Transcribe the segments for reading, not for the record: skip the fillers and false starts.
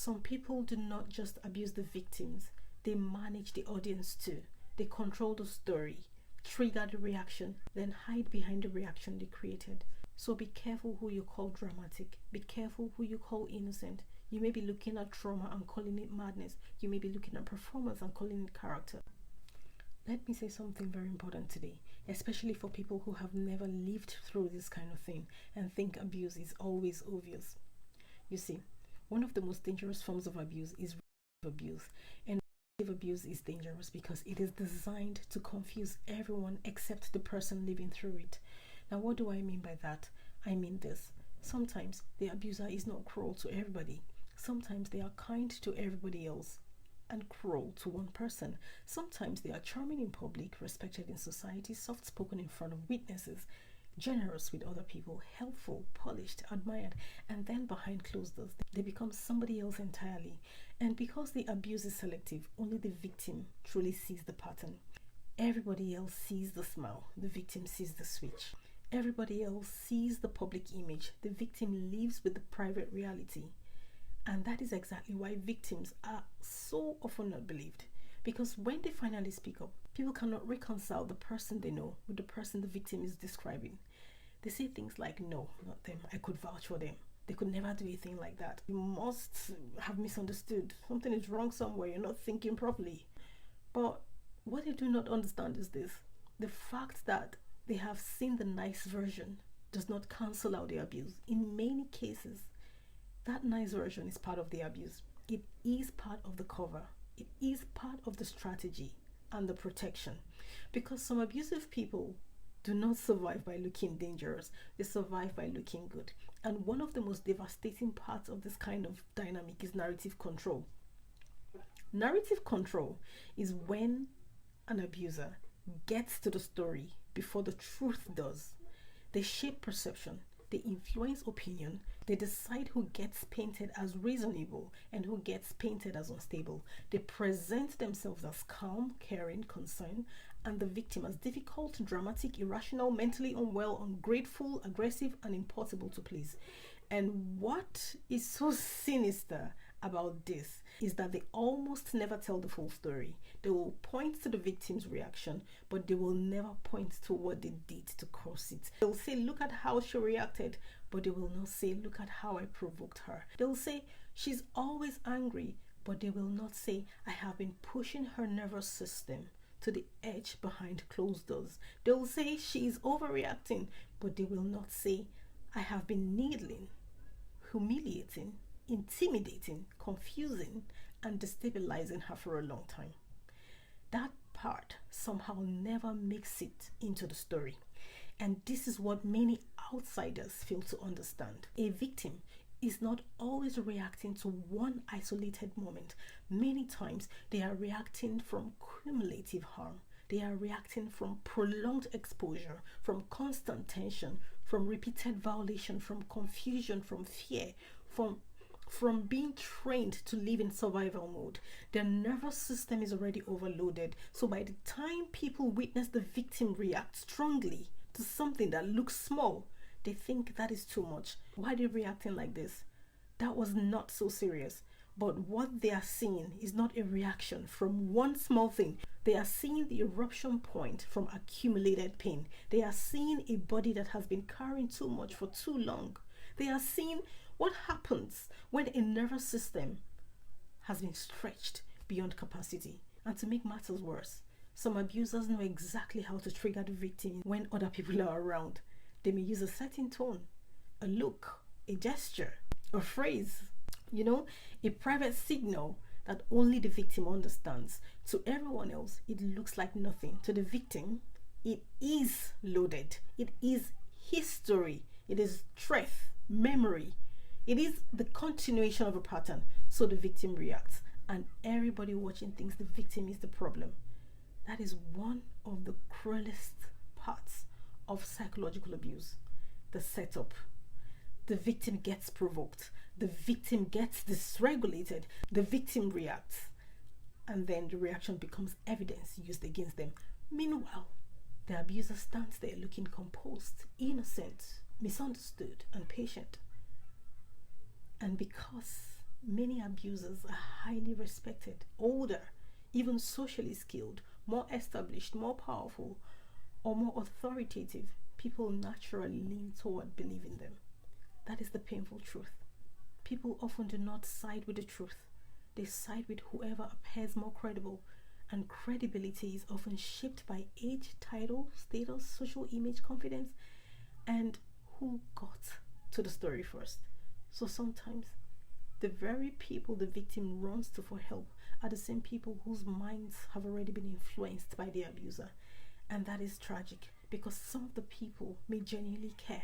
Some people do not just abuse the victims, they manage the audience too. They control the story, trigger the reaction, then hide behind the reaction they created. So be careful who you call dramatic. Be careful who you call innocent. You may be looking at trauma and calling it madness. You may be looking at performance and calling it character. Let me say something very important today, especially for people who have never lived through this kind of thing and think abuse is always obvious. You see, one of the most dangerous forms of abuse is abuse. And abuse is dangerous because it is designed to confuse everyone except the person living through it. Now, what do I mean by that? I mean this. Sometimes the abuser is not cruel to everybody. Sometimes they are kind to everybody else and cruel to one person. Sometimes they are charming in public, respected in society, soft-spoken in front of witnesses, generous with other people, helpful, polished, admired, and then behind closed doors, they become somebody else entirely. And because the abuse is selective, only the victim truly sees the pattern. Everybody else sees the smile, the victim sees the switch. Everybody else sees the public image, the victim lives with the private reality. And that is exactly why victims are so often not believed. Because when they finally speak up, people cannot reconcile the person they know with the person the victim is describing. They say things like, no, not them, I could vouch for them. They could never do a thing like that. You must have misunderstood. Something is wrong somewhere, you're not thinking properly. But what they do not understand is this. The fact that they have seen the nice version does not cancel out the abuse. In many cases, that nice version is part of the abuse. It is part of the cover. It is part of the strategy and the protection. Because some abusive people do not survive by looking dangerous. They survive by looking good. And one of the most devastating parts of this kind of dynamic is narrative control. Narrative control is when an abuser gets to the story before the truth does. They shape perception, they influence opinion, they decide who gets painted as reasonable and who gets painted as unstable. They present themselves as calm, caring, concerned, and the victim as difficult, dramatic, irrational, mentally unwell, ungrateful, aggressive, and impossible to please. And what is so sinister about this is that they almost never tell the full story. They will point to the victim's reaction, but they will never point to what they did to cause it. They'll say, look at how she reacted, but they will not say, look at how I provoked her. They'll say, she's always angry, but they will not say, I have been pushing her nervous system to the edge behind closed doors. They'll say, she is overreacting, but they will not say, I have been needling, humiliating, intimidating, confusing, and destabilizing her for a long time. That part somehow never makes it into the story. And this is what many outsiders fail to understand. A victim is not always reacting to one isolated moment. Many times they are reacting from cumulative harm. They are reacting from prolonged exposure, from constant tension, from repeated violation, from confusion, from fear, from being trained to live in survival mode. Their nervous system is already overloaded. So by the time people witness the victim react strongly to something that looks small, they think that is too much. Why are they reacting like this? That was not so serious. But what they are seeing is not a reaction from one small thing. They are seeing the eruption point from accumulated pain. They are seeing a body that has been carrying too much for too long. They are seeing what happens when a nervous system has been stretched beyond capacity. And to make matters worse, some abusers know exactly how to trigger the victim when other people are around. They may use a certain tone, a look, a gesture, a phrase, a private signal that only the victim understands. To everyone else, it looks like nothing. To the victim, it is loaded. It is history. It is truth, memory. It is the continuation of a pattern. So the victim reacts, and everybody watching thinks the victim is the problem. That is one of the cruelest parts of psychological abuse. The setup. The victim gets provoked. The victim gets dysregulated. The victim reacts. And then the reaction becomes evidence used against them. Meanwhile, the abuser stands there looking composed, innocent, misunderstood, and patient. And because many abusers are highly respected, older, even socially skilled, more established, more powerful, or more authoritative. People naturally lean toward believing them. That is the painful truth. People often do not side with the truth. They side with whoever appears more credible, and credibility is often shaped by age, title, status, social image, confidence, and who got to the story first. So sometimes the very people the victim runs to for help are the same people whose minds have already been influenced by the abuser. And that is tragic, because some of the people may genuinely care.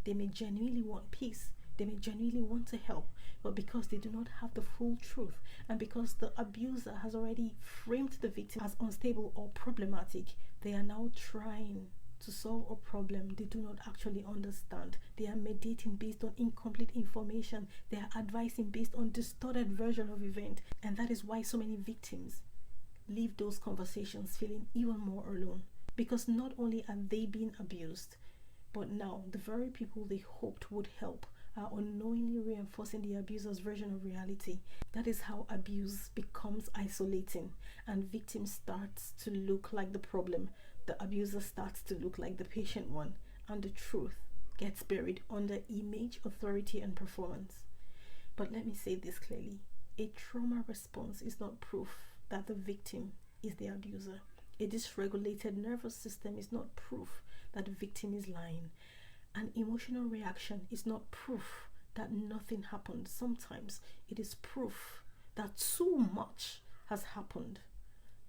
They may genuinely want peace. They may genuinely want to help, but because they do not have the full truth, and because the abuser has already framed the victim as unstable or problematic, they are now trying to solve a problem they do not actually understand. They are mediating based on incomplete information. They are advising based on distorted version of event. And that is why so many victims leave those conversations feeling even more alone. Because not only are they being abused, but now the very people they hoped would help are unknowingly reinforcing the abuser's version of reality. That is how abuse becomes isolating, and victim starts to look like the problem. The abuser starts to look like the patient one, and the truth gets buried under image, authority, and performance. But let me say this clearly. A trauma response is not proof that the victim is the abuser. A dysregulated nervous system is not proof that the victim is lying. An emotional reaction is not proof that nothing happened. Sometimes it is proof that too much has happened.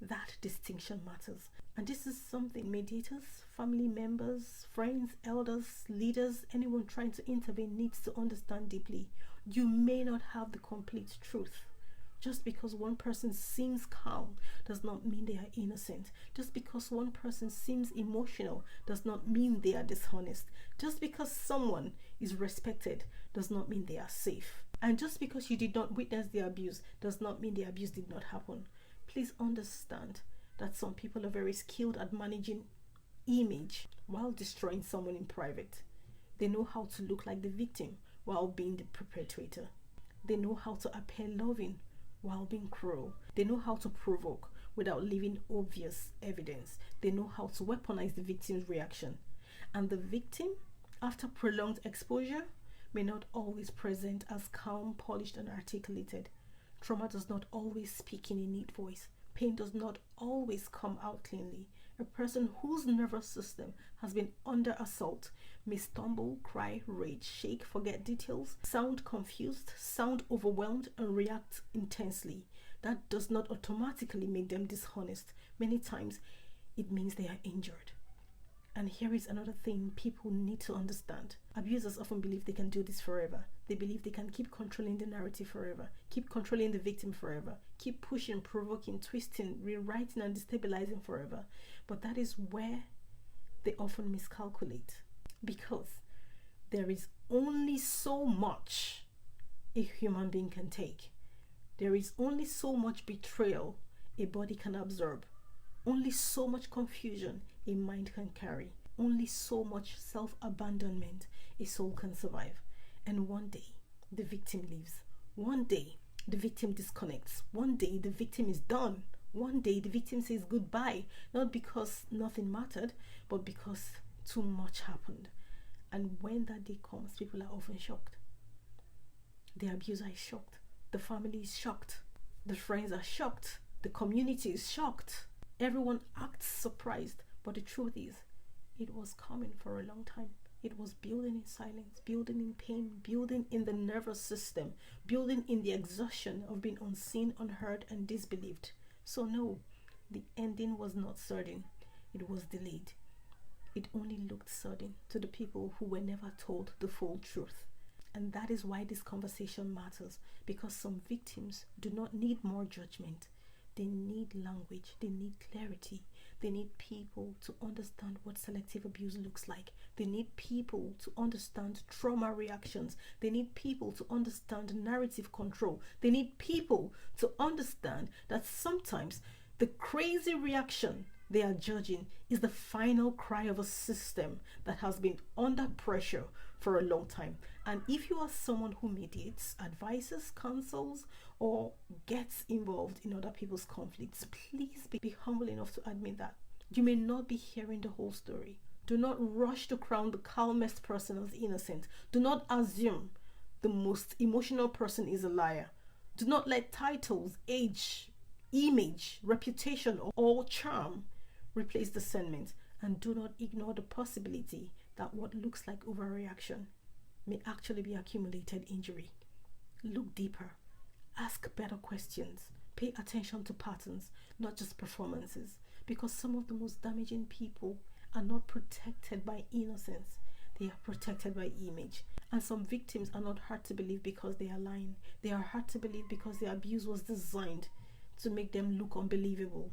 That distinction matters. And this is something mediators, family members, friends, elders, leaders, anyone trying to intervene needs to understand deeply. You may not have the complete truth. Just because one person seems calm does not mean they are innocent. Just because one person seems emotional does not mean they are dishonest. Just because someone is respected does not mean they are safe. And just because you did not witness the abuse does not mean the abuse did not happen. Please understand that some people are very skilled at managing image while destroying someone in private. They know how to look like the victim while being the perpetrator. They know how to appear loving while being cruel. They know how to provoke without leaving obvious evidence. They know how to weaponize the victim's reaction. And the victim, after prolonged exposure, may not always present as calm, polished, and articulated. Trauma does not always speak in a neat voice. Pain does not always come out cleanly. A person whose nervous system has been under assault may stumble, cry, rage, shake, forget details, sound confused, sound overwhelmed, and react intensely. That does not automatically make them dishonest. Many times, it means they are injured. And here is another thing people need to understand. Abusers often believe they can do this forever. They believe they can keep controlling the narrative forever, keep controlling the victim forever, keep pushing, provoking, twisting, rewriting, and destabilizing forever. But that is where they often miscalculate, because there is only so much a human being can take. There is only so much betrayal a body can absorb. Only so much confusion a mind can carry. Only so much self-abandonment a soul can survive. And one day, the victim leaves. One day, the victim disconnects. One day, the victim is done. One day, the victim says goodbye, not because nothing mattered, but because too much happened. And when that day comes, people are often shocked. The abuser is shocked. The family is shocked. The friends are shocked. The community is shocked. Everyone acts surprised. But the truth is, it was coming for a long time. It was building in silence, building in pain, building in the nervous system, building in the exhaustion of being unseen, unheard, and disbelieved. So no, the ending was not certain. It was delayed. It only looked certain to the people who were never told the full truth. And that is why this conversation matters, because some victims do not need more judgment. They need language. They need clarity. They need people to understand what selective abuse looks like. They need people to understand trauma reactions. They need people to understand narrative control. They need people to understand that sometimes the crazy reaction they are judging is the final cry of a system that has been under pressure for a long time. And if you are someone who mediates, advises, counsels, or gets involved in other people's conflicts, please be humble enough to admit that you may not be hearing the whole story. Do not rush to crown the calmest person as innocent. Do not assume the most emotional person is a liar. Do not let titles, age, image, reputation, or charm replace discernment. And do not ignore the possibility that what looks like overreaction may actually be accumulated injury. Look deeper. Ask better questions. Pay attention to patterns, not just performances. Because some of the most damaging people are not protected by innocence. They are protected by image. And some victims are not hard to believe because they are lying. They are hard to believe because the abuse was designed to make them look unbelievable.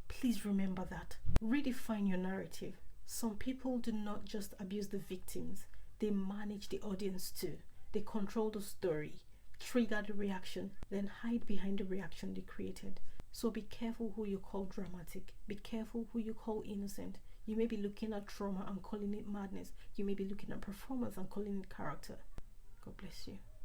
Please remember that. Redefine your narrative. Some people do not just abuse the victims. They manage the audience too. They control the story, trigger the reaction, then hide behind the reaction they created. So be careful who you call dramatic. Be careful who you call innocent. You may be looking at trauma and calling it madness. You may be looking at performance and calling it character. God bless you.